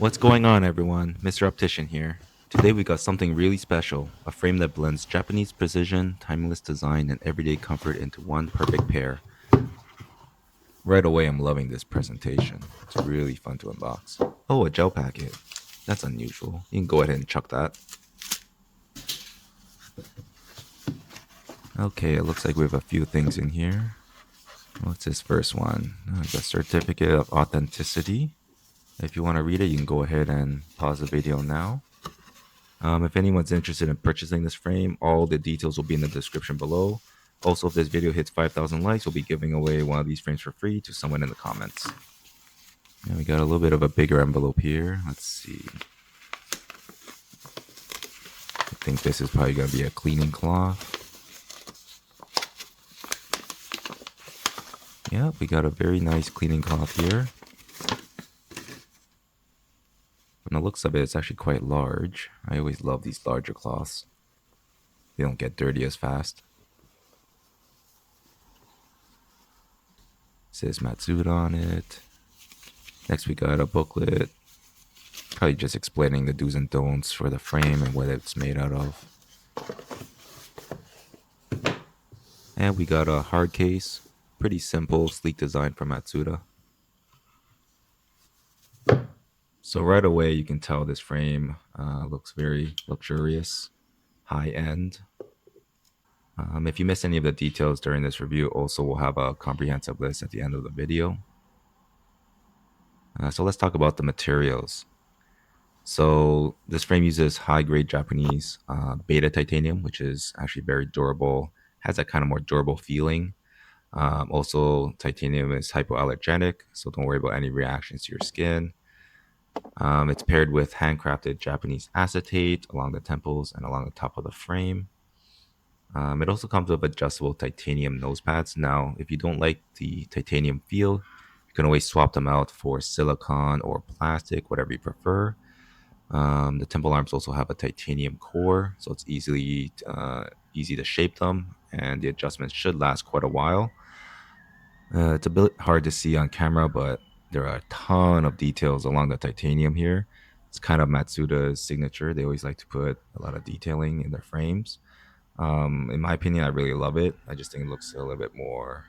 What's going on, everyone? Mr. Optician here. Today we got something really special, a frame that blends Japanese precision, timeless design, and everyday comfort into one perfect pair. Right away, I'm loving this presentation. It's really fun to unbox. Oh, a gel packet. That's unusual. You can go ahead and chuck that. Okay, it looks like we have a few things in here. What's this first one? The certificate of authenticity. If you want to read it, you can go ahead and pause the video now. If anyone's interested in purchasing this frame, all the details will be in the description below. Also, if this video hits 5,000 likes, we'll be giving away one of these frames for free to someone in the comments. And we got a little bit of a bigger envelope here. Let's see. I think this is probably going to be a cleaning cloth. Yeah, we got a very nice cleaning cloth here. From the looks of it, it's actually quite large. I always love these larger cloths. They don't get dirty as fast. It says Matsuda on it. Next, we got a booklet, probably just explaining the do's and don'ts for the frame and what it's made out of. And we got a hard case, pretty simple, sleek design from Matsuda. So right away, you can tell this frame looks very luxurious, high-end. If you missed any of the details during this review, also we'll have a comprehensive list at the end of the video. So let's talk about the materials. So this frame uses high-grade Japanese beta titanium, which is actually very durable, has that kind of more durable feeling. Also, titanium is hypoallergenic, so don't worry about any reactions to your skin. It's paired with handcrafted Japanese acetate along the temples and along the top of the frame. It also comes with adjustable titanium nose pads. Now, if you don't like the titanium feel, you can always swap them out for silicone or plastic, whatever you prefer. The temple arms also have a titanium core, so it's easy to shape them, and the adjustments should last quite a while. It's a bit hard to see on camera, but there are a ton of details along the titanium here. It's kind of Matsuda's signature. They always like to put a lot of detailing in their frames. In my opinion, I really love it. I just think it looks a little bit more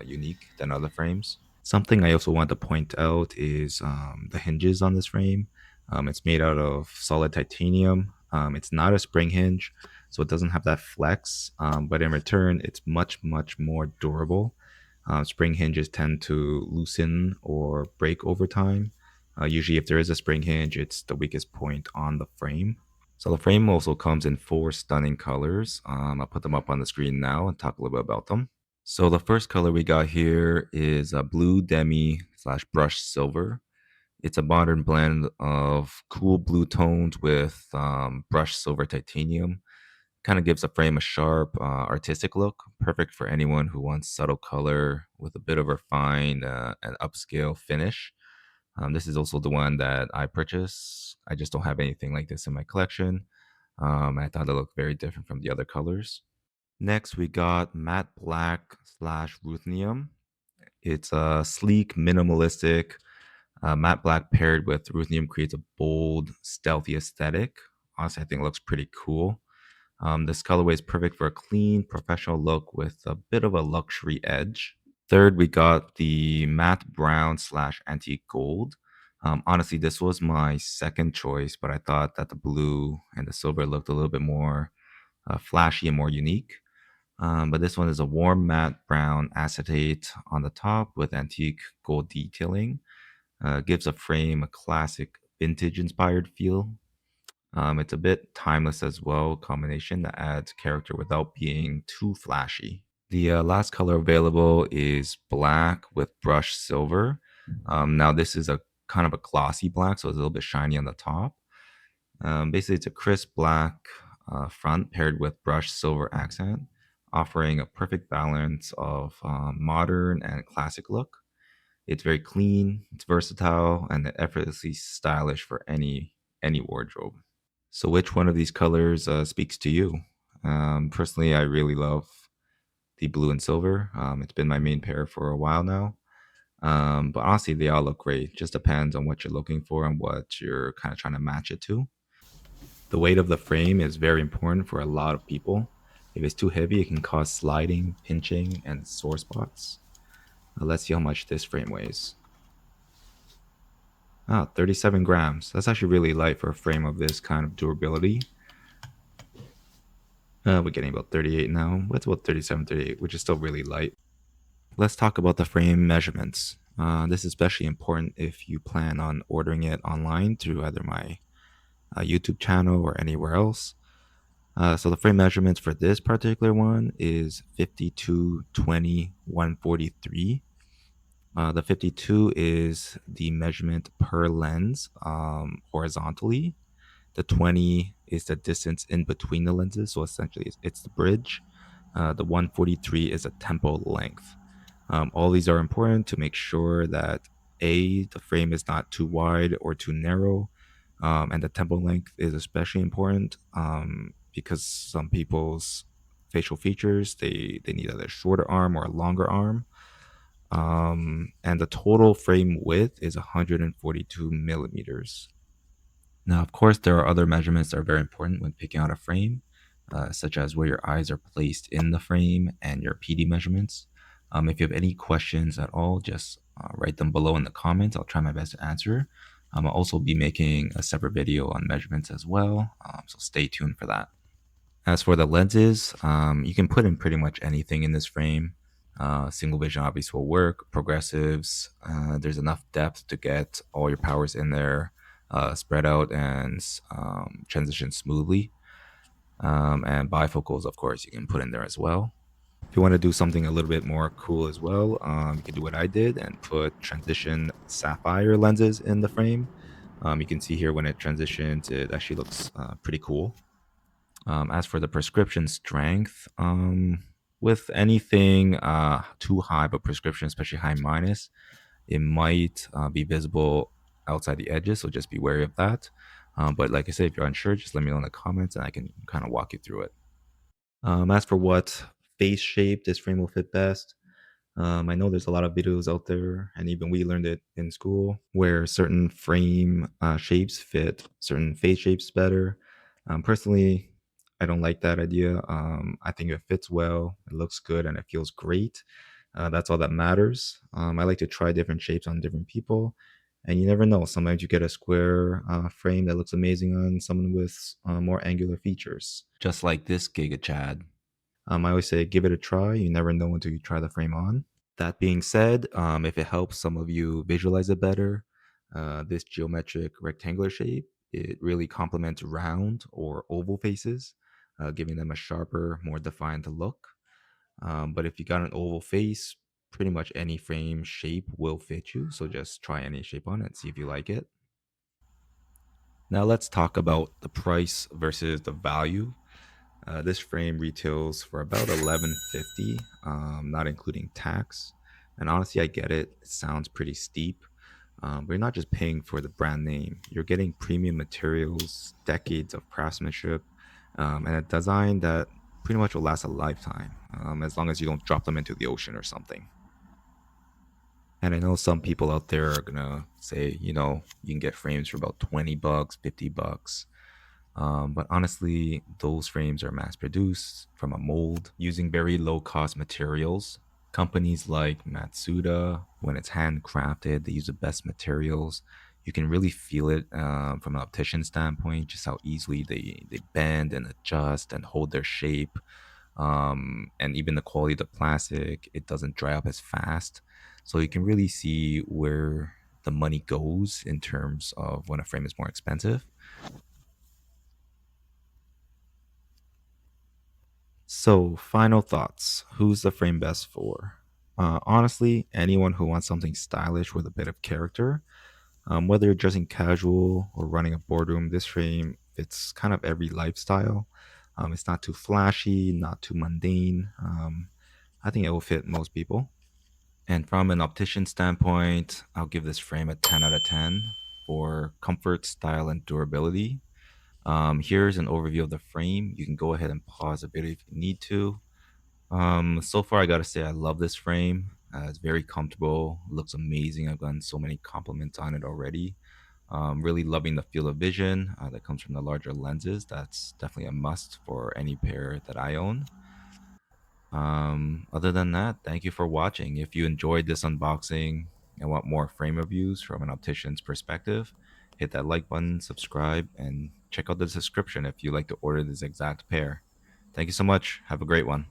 unique than other frames. Something I also want to point out is the hinges on this frame. It's made out of solid titanium. It's not a spring hinge, so it doesn't have that flex, but in return, it's much, much more durable. Spring hinges tend to loosen or break over time. Usually, if there is a spring hinge, it's the weakest point on the frame. So the frame also comes in 4 stunning colors. I'll put them up on the screen now and talk a little bit about them. So the first color we got here is a blue demi slash brushed silver. It's a modern blend of cool blue tones with brushed silver titanium. Kind of gives the frame a sharp, artistic look, perfect for anyone who wants subtle color with a bit of refined and upscale finish. This is also the one that I purchased. I just don't have anything like this in my collection. I thought it looked very different from the other colors. Next, we got matte black slash ruthenium. It's a sleek, minimalistic matte black paired with ruthenium creates a bold, stealthy aesthetic. Honestly, I think it looks pretty cool. This colorway is perfect for a clean, professional look with a bit of a luxury edge. Third, we got the matte brown slash antique gold. Honestly, this was my second choice, but I thought that the blue and the silver looked a little bit more flashy and more unique. But this one is a warm matte brown acetate on the top with antique gold detailing. Gives a frame a classic vintage inspired feel. It's a bit timeless as well, combination that adds character without being too flashy. The last color available is black with brushed silver. Now this is a kind of a glossy black, so it's a little bit shiny on the top. Basically, it's a crisp black front paired with brushed silver accent, offering a perfect balance of modern and classic look. It's very clean, it's versatile, and effortlessly stylish for any wardrobe. So, which one of these colors speaks to you? Personally, I really love the blue and silver. It's been my main pair for a while now. But honestly, they all look great. Just depends on what you're looking for and what you're kind of trying to match it to. The weight of the frame is very important for a lot of people. If it's too heavy, it can cause sliding, pinching, and sore spots. Let's see how much this frame weighs. 37 grams. That's actually really light for a frame of this kind of durability. We're getting about 38 now. That's about 37, 38, which is still really light. Let's talk about the frame measurements. This is especially important if you plan on ordering it online through either my YouTube channel or anywhere else. So the frame measurements for this particular one is 52, 20, 143. The 52 is the measurement per lens horizontally. The 20 is the distance in between the lenses. So essentially, it's the bridge. The 143 is a temporal length. All these are important to make sure that the frame is not too wide or too narrow, and the temporal length is especially important because some people's facial features they need either a shorter arm or a longer arm. And the total frame width is 142 millimeters. Now, of course, there are other measurements that are very important when picking out a frame, such as where your eyes are placed in the frame and your PD measurements. If you have any questions at all, just write them below in the comments. I'll try my best to answer. I'll also be making a separate video on measurements as well, so stay tuned for that. As for the lenses, you can put in pretty much anything in this frame. Single vision obviously will work. Progressives, there's enough depth to get all your powers in there, spread out and transition smoothly. And bifocals, of course, you can put in there as well. If you want to do something a little bit more cool as well, you can do what I did and put transition sapphire lenses in the frame. You can see here when it transitions, it actually looks pretty cool. As for the prescription strength, with anything too high of a prescription, especially high minus, it might be visible outside the edges. So just be wary of that. But like I said, if you're unsure, just let me know in the comments and I can kind of walk you through it. As for what face shape this frame will fit best, I know there's a lot of videos out there, and even we learned it in school, where certain frame shapes fit certain face shapes better. Personally, I don't like that idea. I think it fits well, it looks good, and it feels great. That's all that matters. I like to try different shapes on different people, and you never know. Sometimes you get a square frame that looks amazing on someone with more angular features, just like this Giga Chad. I always say give it a try. You never know until you try the frame on. That being said, if it helps some of you visualize it better, this geometric rectangular shape, it really complements round or oval faces, giving them a sharper, more defined look. But if you got an oval face, pretty much any frame shape will fit you. So just try any shape on it, see if you like it. Now let's talk about the price versus the value. This frame retails for about 1150, not including tax. And honestly, I get it. It sounds pretty steep. But you're not just paying for the brand name. You're getting premium materials, decades of craftsmanship, and a design that pretty much will last a lifetime, as long as you don't drop them into the ocean or something. And I know some people out there are gonna say, you can get frames for about 20 bucks, 50 bucks. But honestly, those frames are mass produced from a mold using very low cost materials. Companies like Matsuda, when it's handcrafted, they use the best materials. You can really feel it from an optician standpoint, just how easily they bend and adjust and hold their shape. And even the quality of the plastic, it doesn't dry up as fast. So you can really see where the money goes in terms of when a frame is more expensive. So, final thoughts. Who's the frame best for? Honestly, anyone who wants something stylish with a bit of character. Whether you're dressing casual or running a boardroom, this frame fits kind of every lifestyle. It's not too flashy, not too mundane. I think it will fit most people. And from an optician standpoint, I'll give this frame a 10 out of 10 for comfort, style, and durability. Here's an overview of the frame. You can go ahead and pause the video if you need to. So far, I gotta say, I love this frame. It's very comfortable, looks amazing. I've gotten so many compliments on it already. Really loving the field of vision that comes from the larger lenses. That's definitely a must for any pair that I own. Other than that, thank you for watching. If you enjoyed this unboxing and want more frame reviews from an optician's perspective, hit that like button, subscribe, and check out the description if you'd like to order this exact pair. Thank you so much. Have a great one.